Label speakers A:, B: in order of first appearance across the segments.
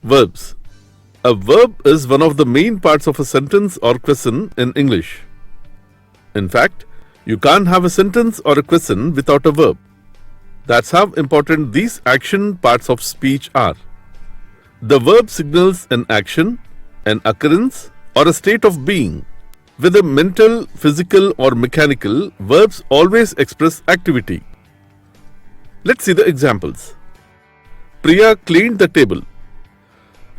A: Verbs. A verb is one of the main parts of a sentence or question in English. In fact, you can't have a sentence or a question without a verb. That's how important these action parts of speech are. The verb signals an action, an occurrence, or a state of being. Whether mental, physical, or mechanical, verbs always express activity. Let's see the examples. Priya cleaned the table.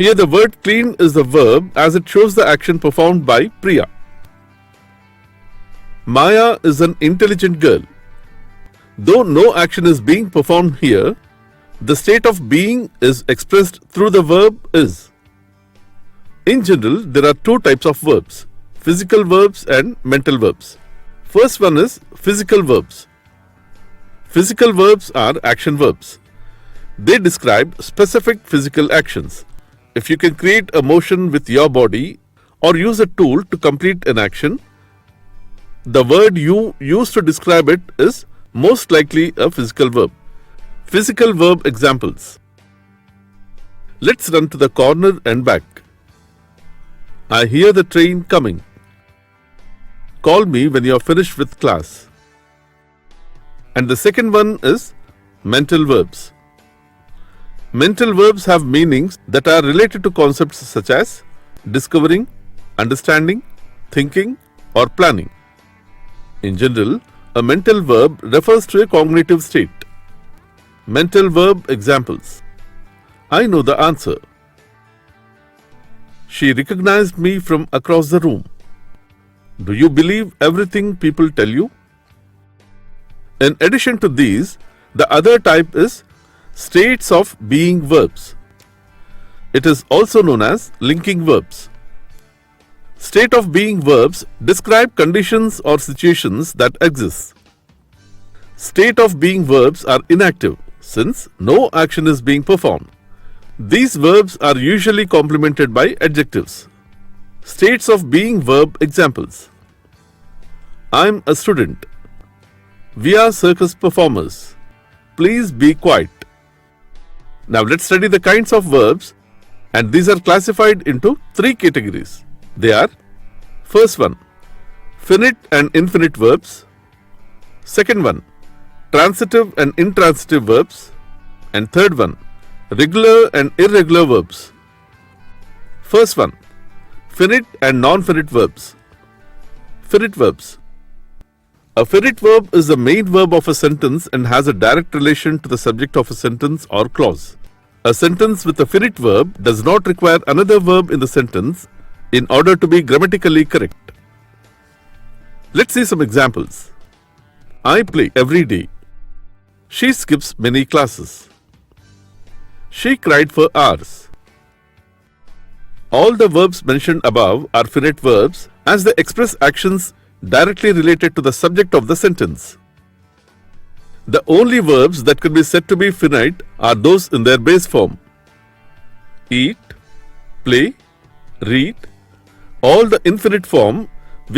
A: Here the word clean is the verb as it shows the action performed by Priya. Maya is an intelligent girl. Though no action is being performed here, the state of being is expressed through the verb is. In general, there are two types of verbs, physical verbs and mental verbs. First one is physical verbs. Physical verbs are action verbs. They describe specific physical actions. If you can create a motion with your body or use a tool to complete an action, the word you use to describe it is most likely a physical verb. Physical verb examples. Let's run to the corner and back. I hear the train coming. Call me when you are finished with class. And the second one is mental verbs. Mental verbs have meanings that are related to concepts such as discovering, understanding, thinking, or planning. In general, a mental verb refers to a cognitive state. Mental verb examples. I know the answer. She recognized me from across the room. Do you believe everything people tell you? In addition to these, the other type is states of being verbs. It is also known as linking verbs. State of being verbs describe conditions or situations that exist. State of being verbs are inactive since no action is being performed. These verbs are usually complemented by adjectives. States of being verb examples. I'm a student. We are circus performers. Please be quiet. Now let's study the kinds of verbs, and these are classified into three categories. They are: first one, finite and infinite verbs; second one, transitive and intransitive verbs; and third one, regular and irregular verbs. First one, finite and non-finite verbs. Finite verbs. A finite verb is the main verb of a sentence and has a direct relation to the subject of a sentence or clause. A sentence with a finite verb does not require another verb in the sentence in order to be grammatically correct. Let's see some examples. I play every day. She skips many classes. She cried for hours. All the verbs mentioned above are finite verbs as they express actions directly related to the subject of the sentence. The only verbs that could be said to be finite are those in their base form: eat, play, read. All the infinite form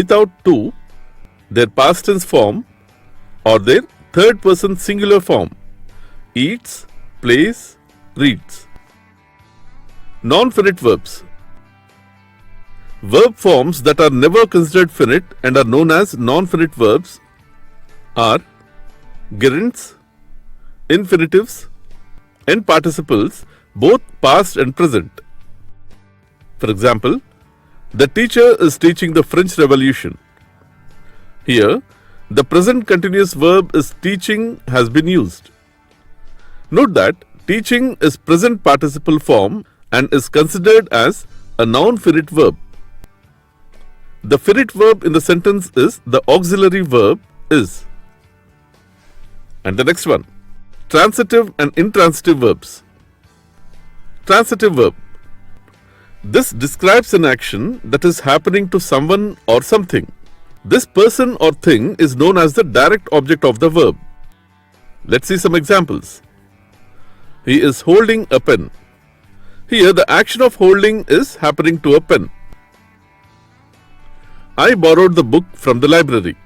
A: without to, their past tense form, or their third person singular form: eats, plays, reads. Non-finite verbs. Verb forms that are never considered finite and are known as non-finite verbs are gerunds, infinitives, and participles, both past and present. For example, the teacher is teaching the French Revolution. Here, the present continuous verb is teaching has been used. Note that teaching is present participle form and is considered as a non-finite verb. The finite verb in the sentence is the auxiliary verb is. And the next one, transitive and intransitive verbs. Transitive verb. This describes an action that is happening to someone or something. This person or thing is known as the direct object of the verb. Let's see some examples. He is holding a pen. Here the action of holding is happening to a pen. I borrowed the book from the library.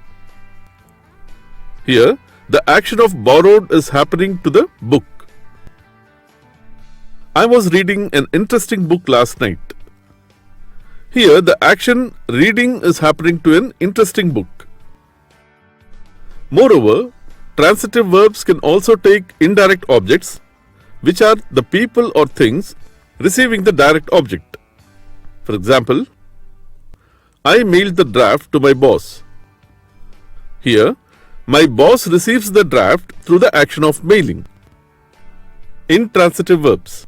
A: Here the action of borrowed is happening to the book. I was reading an interesting book last night. Here, the action reading is happening to an interesting book. Moreover, transitive verbs can also take indirect objects, which are the people or things receiving the direct object. For example, I mailed the draft to my boss. Here, my boss receives the draft through the action of mailing. Intransitive verbs.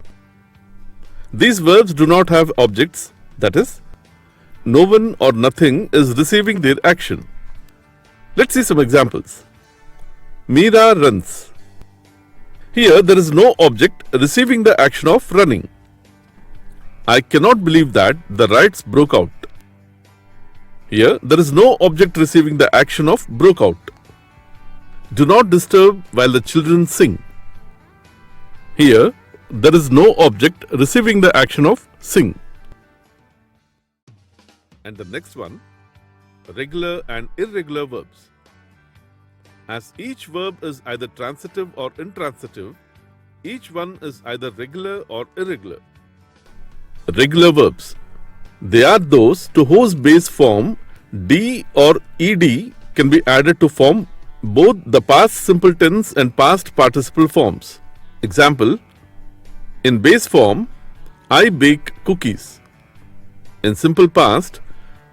A: These verbs do not have objects, that is, no one or nothing is receiving their action. Let's see some examples. Meera runs. Here there is no object receiving the action of running. I cannot believe that the riots broke out. Here there is no object receiving the action of broke out. Do not disturb while the children sing. Here there is no object receiving the action of sing. And the next one, regular and irregular verbs. As each verb is either transitive or intransitive, each one is either regular or irregular. Regular verbs. They are those to whose base form D or ED can be added to form both the past simple tense and past participle forms. Example, in base form, I bake cookies. In simple past,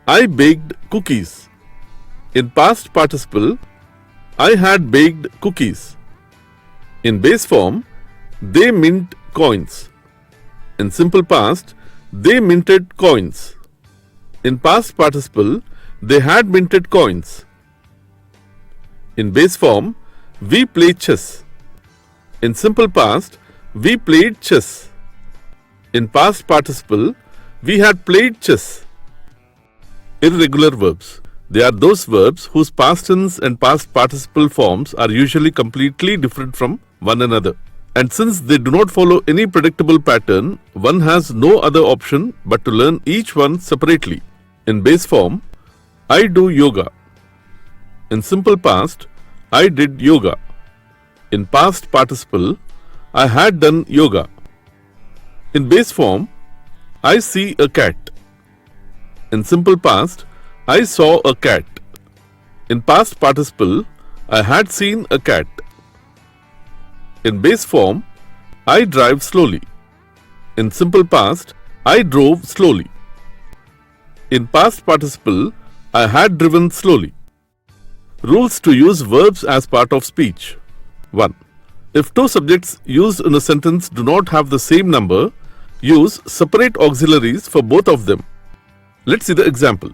A: I baked cookies. In past participle, I had baked cookies. In base form, they mint coins. In simple past, they minted coins. In past participle, they had minted coins. In base form, we play chess. In simple past, we played chess. In past participle, we had played chess. Irregular verbs. They are those verbs whose past tense and past participle forms are usually completely different from one another. And since they do not follow any predictable pattern, one has no other option but to learn each one separately. In base form, I do yoga. In simple past, I did yoga. In past participle, I had done yoga. In base form, I see a cat. In simple past, I saw a cat. In past participle, I had seen a cat. In base form, I drive slowly. In simple past, I drove slowly. In past participle, I had driven slowly. Rules to use verbs as part of speech. 1. If two subjects used in a sentence do not have the same number, use separate auxiliaries for both of them. Let's see the example.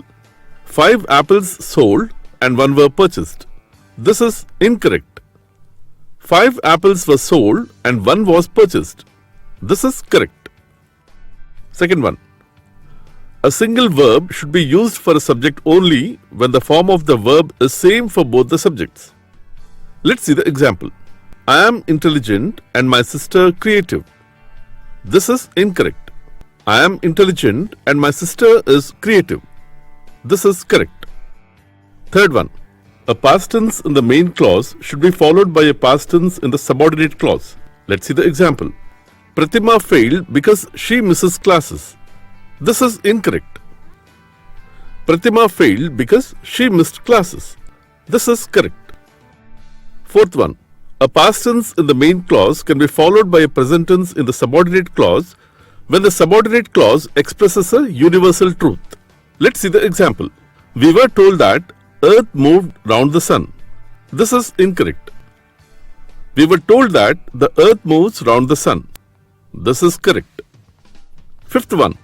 A: 5 apples sold and 1 were purchased. This is incorrect. 5 apples were sold and 1 was purchased. This is correct. Second one. A single verb should be used for a subject only when the form of the verb is same for both the subjects. Let's see the example. I am intelligent and my sister creative. This is incorrect. I am intelligent and my sister is creative. This is correct. Third one. A past tense in the main clause should be followed by a past tense in the subordinate clause. Let's see the example. Pratima failed because she misses classes. This is incorrect. Pratima failed because she missed classes. This is correct. Fourth one. A past tense in the main clause can be followed by a present tense in the subordinate clause when the subordinate clause expresses a universal truth. Let's see the example. We were told that Earth moved round the sun. This is incorrect. We were told that the Earth moves round the sun. This is correct. Fifth one.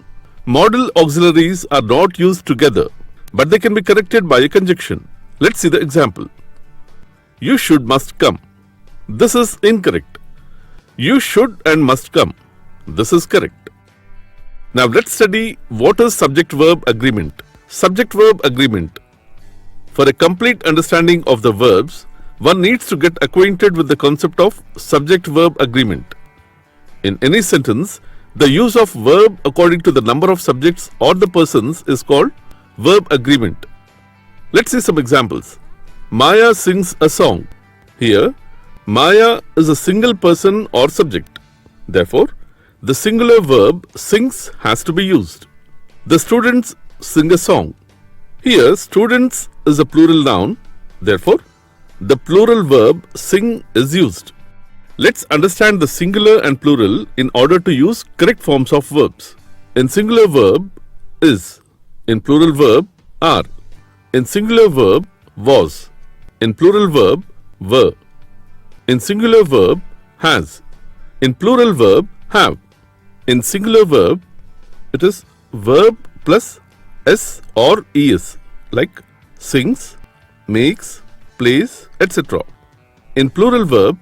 A: Modal auxiliaries are not used together, but they can be corrected by a conjunction. Let's see the example. You should must come. This is incorrect. You should and must come. This is correct. Now let's study what is subject-verb agreement. Subject-verb agreement. For a complete understanding of the verbs, one needs to get acquainted with the concept of subject-verb agreement. In any sentence, the use of verb according to the number of subjects or the persons is called verb agreement. Let's see some examples. Maya sings a song. Here, Maya is a single person or subject. Therefore, the singular verb sings has to be used. The students sing a song. Here, students is a plural noun. Therefore, the plural verb sing is used. Let's understand the singular and plural in order to use correct forms of verbs. In singular verb, is. In plural verb, are. In singular verb, was. In plural verb, were. In singular verb, has. In plural verb, have. In singular verb, it is verb plus s or es, like sings, makes, plays, etc. In plural verb,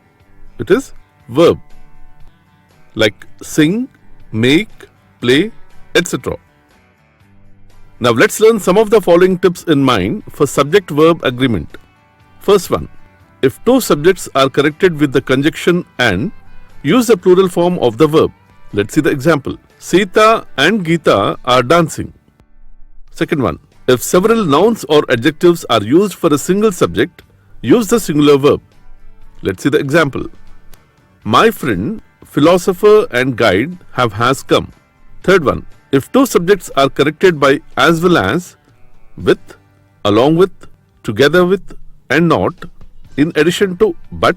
A: it is verb, like sing, make, play, etc. Now let's learn some of the following tips in mind for subject-verb agreement. First one, if two subjects are connected with the conjunction and, use the plural form of the verb. Let's see the example. Sita and Geeta are dancing. Second one, if several nouns or adjectives are used for a single subject, use the singular verb. Let's see the example. My friend, philosopher and guide has come. Third one, if two subjects are connected by as well as, with, along with, together with, and not, in addition to, but,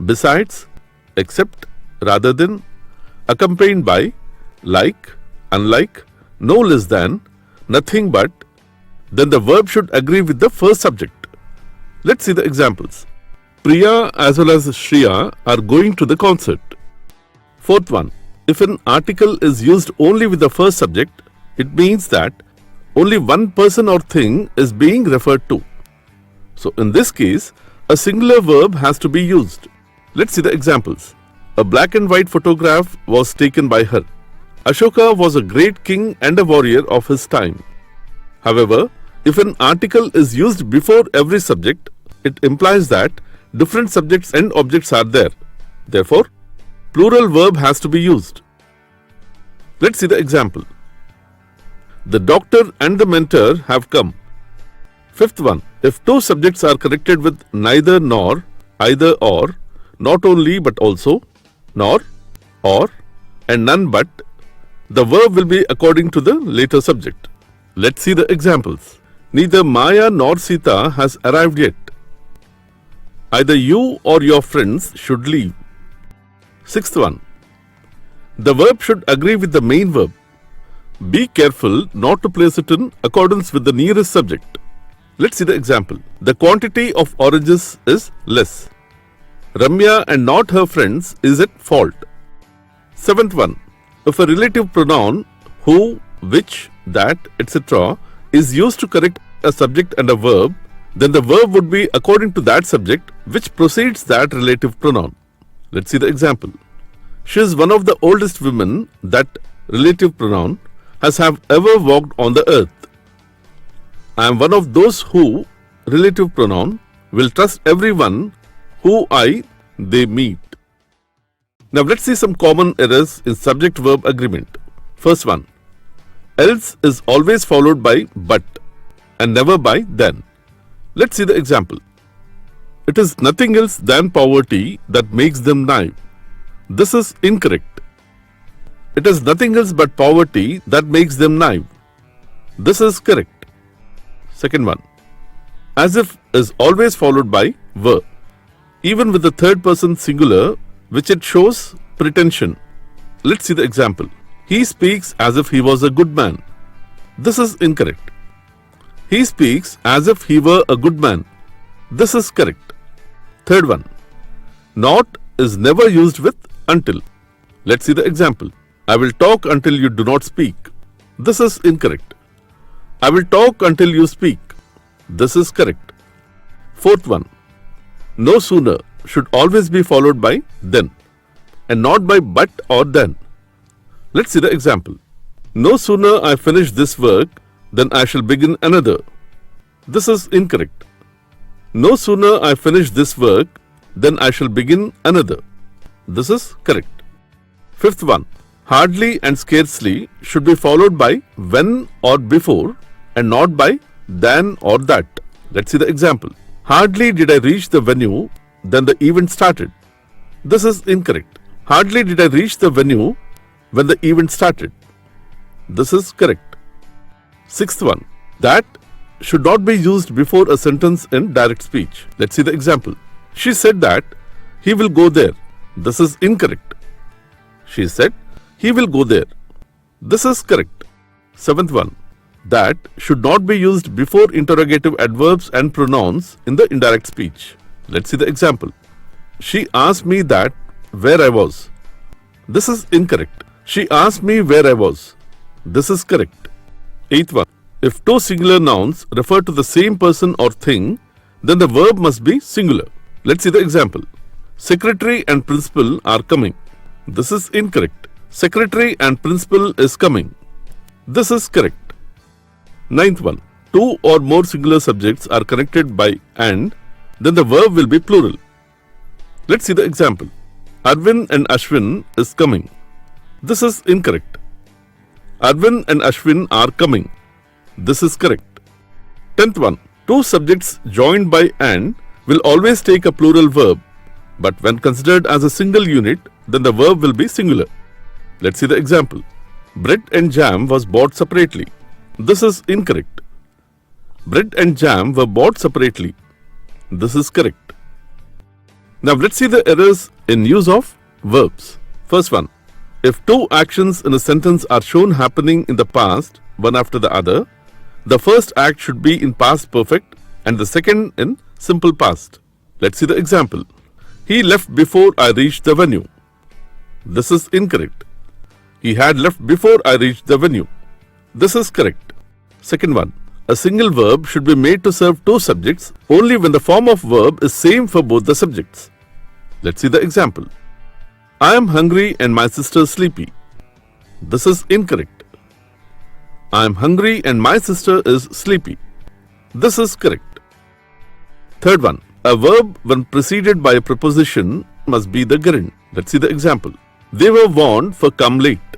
A: besides, except, rather than, accompanied by, like, unlike, no less than, nothing but, then the verb should agree with the first subject. Let's see the examples. Priya as well as Shriya are going to the concert. Fourth one, if an article is used only with the first subject, it means that only one person or thing is being referred to. So in this case, a singular verb has to be used. Let's see the examples. A black and white photograph was taken by her. Ashoka was a great king and a warrior of his time. However, if an article is used before every subject, it implies that different subjects and objects are there. Therefore, plural verb has to be used. Let's see the example. The doctor and the mentor have come. Fifth one, if two subjects are connected with neither nor, either or, not only but also, nor, or, and none but, the verb will be according to the later subject. Let's see the examples. Neither Maya nor Sita has arrived yet. Either you or your friends should leave. Sixth one, the verb should agree with the main verb. Be careful not to place it in accordance with the nearest subject. Let's see the example. The quantity of oranges is less. Ramya and not her friends is at fault. Seventh one, if a relative pronoun who, which, that, etc. is used to correct a subject and a verb, then the verb would be according to that subject which precedes that relative pronoun. Let's see the example. She is one of the oldest women that relative pronoun has have ever walked on the earth. I am one of those who, relative pronoun, will trust everyone who they meet. Now let's see some common errors in subject-verb agreement. First one, else is always followed by but and never by then. Let's see the example. It is nothing else than poverty that makes them naive. This is incorrect. It is nothing else but poverty that makes them naive. This is correct. Second one, as if is always followed by were, even with the third person singular, which it shows pretension. Let's see the example. He speaks as if he was a good man. This is incorrect. He speaks as if he were a good man. This is correct. Third one, not is never used with until. Let's see the example. I will talk until you do not speak. This is incorrect. I will talk until you speak. This is correct. Fourth one, no sooner should always be followed by then and not by but or then. Let's see the example. No sooner I finish this work than I shall begin another. This is incorrect. No sooner I finish this work than I shall begin another. This is correct. Fifth one, hardly and scarcely should be followed by when or before and not by than or that. Let's see the example. Hardly did I reach the venue, then the event started. This is incorrect. Hardly did I reach the venue when the event started. This is correct. Sixth one, that should not be used before a sentence in direct speech. Let's see the example. She said that he will go there. This is incorrect. She said he will go there. This is correct. Seventh one, that should not be used before interrogative adverbs and pronouns in the indirect speech. Let's see the example. She asked me that where I was. This is incorrect. She asked me where I was. This is correct. Eighth one, if two singular nouns refer to the same person or thing, then the verb must be singular. Let's see the example. Secretary and principal are coming. This is incorrect. Secretary and principal is coming. This is correct. Ninth one, two or more singular subjects are connected by and, then the verb will be plural. Let's see the example. Arvind and Ashwin is coming. This is incorrect. Arvind and Ashwin are coming. This is correct. Tenth one, two subjects joined by and will always take a plural verb, but when considered as a single unit, then the verb will be singular. Let's see the example. Bread and jam was bought separately. This is incorrect. Bread and jam were bought separately. This is correct. Now let's see the errors in use of verbs. First one, if two actions in a sentence are shown happening in the past, one after the other, the first act should be in past perfect and the second in simple past. Let's see the example. He left before I reached the venue. This is incorrect. He had left before I reached the venue. This is correct. Second one, a single verb should be made to serve two subjects only when the form of verb is same for both the subjects. Let's see the example. I am hungry and my sister is sleepy. This is incorrect. I am hungry and my sister is sleepy. This is correct. Third one, a verb when preceded by a preposition must be the gerund. Let's see the example. They were warned for come late.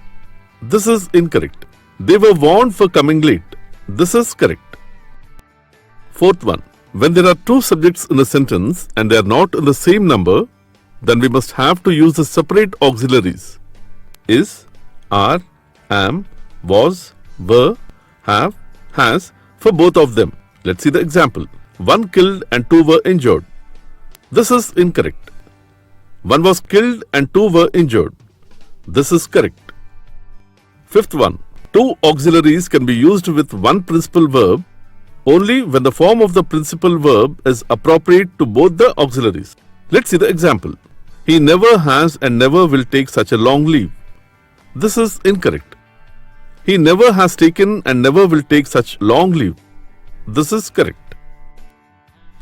A: This is incorrect. They were warned for coming late. This is correct. Fourth one, when there are two subjects in a sentence and they are not in the same number, then we must have to use the separate auxiliaries. Is, are, am, was, were, have, has for both of them. Let's see the example. One killed and two were injured. This is incorrect. One was killed and two were injured. This is correct. Fifth one, two auxiliaries can be used with one principal verb only when the form of the principal verb is appropriate to both the auxiliaries. Let's see the example. He never has and never will take such a long leave. This is incorrect. He never has taken and never will take such long leave. This is correct.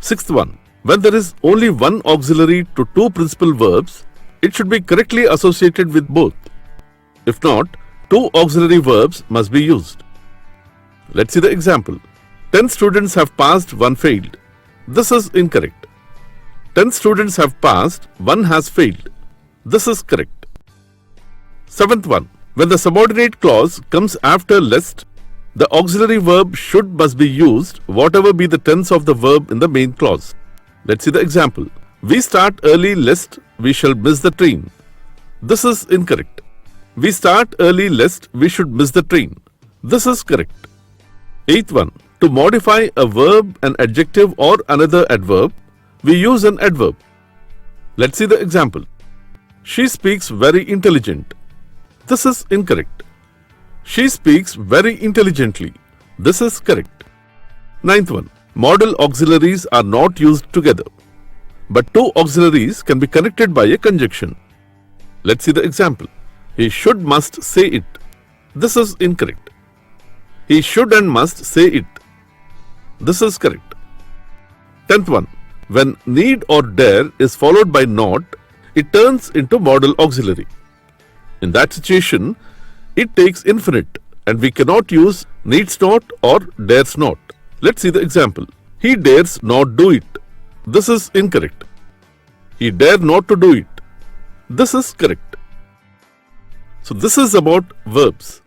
A: Sixth one, when there is only one auxiliary to two principal verbs, it should be correctly associated with both. If not, two auxiliary verbs must be used. Let's see the example. 10 students have passed, 1 failed. This is incorrect. 10 students have passed, 1 has failed. This is correct. Seventh one, when the subordinate clause comes after lest, the auxiliary verb should must be used whatever be the tense of the verb in the main clause. Let's see the example. We start early lest we shall miss the train. This is incorrect. We start early lest we should miss the train. This is correct. Eighth one, to modify a verb, an adjective or another adverb, we use an adverb. Let's see the example. She speaks very intelligent. This is incorrect. She speaks very intelligently. This is correct. Ninth one, modal auxiliaries are not used together, but two auxiliaries can be connected by a conjunction. Let's see the example. He should must say it. This is incorrect. He should and must say it. This is correct. Tenth one, when need or dare is followed by not, it turns into modal auxiliary. In that situation, it takes infinite and we cannot use needs not or dares not. Let's see the example. He dares not do it. This is incorrect. He dare not to do it. This is correct. So this is about verbs.